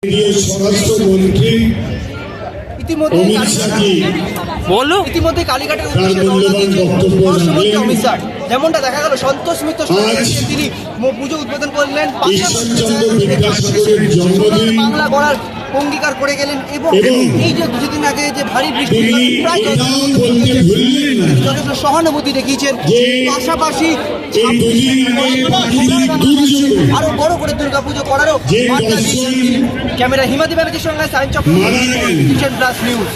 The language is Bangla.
স্বরাষ্ট্রমন্ত্রী ইতিমধ্যে কালীঘাটের উদ্দেশ্যে অমিত শাহ যেমনটা দেখা গেল সন্তোষ মিত্র তিনি পুজো উদ্বোধন করলেন, বাংলা গড়ার অঙ্গীকার করে গেলেন এবং এই যে কিছুদিন আগে যে ভারী বৃষ্টি যথেষ্ট সহানুভূতি দেখিয়েছেন, পাশাপাশি আরো বড় করে দুর্গাপুজো করারও বার্তা দিয়েছেন। ক্যামেরা হিমাদি ব্যানার্জির সঙ্গে সাইন চক্রবর্তী, প্লাস নিউজ।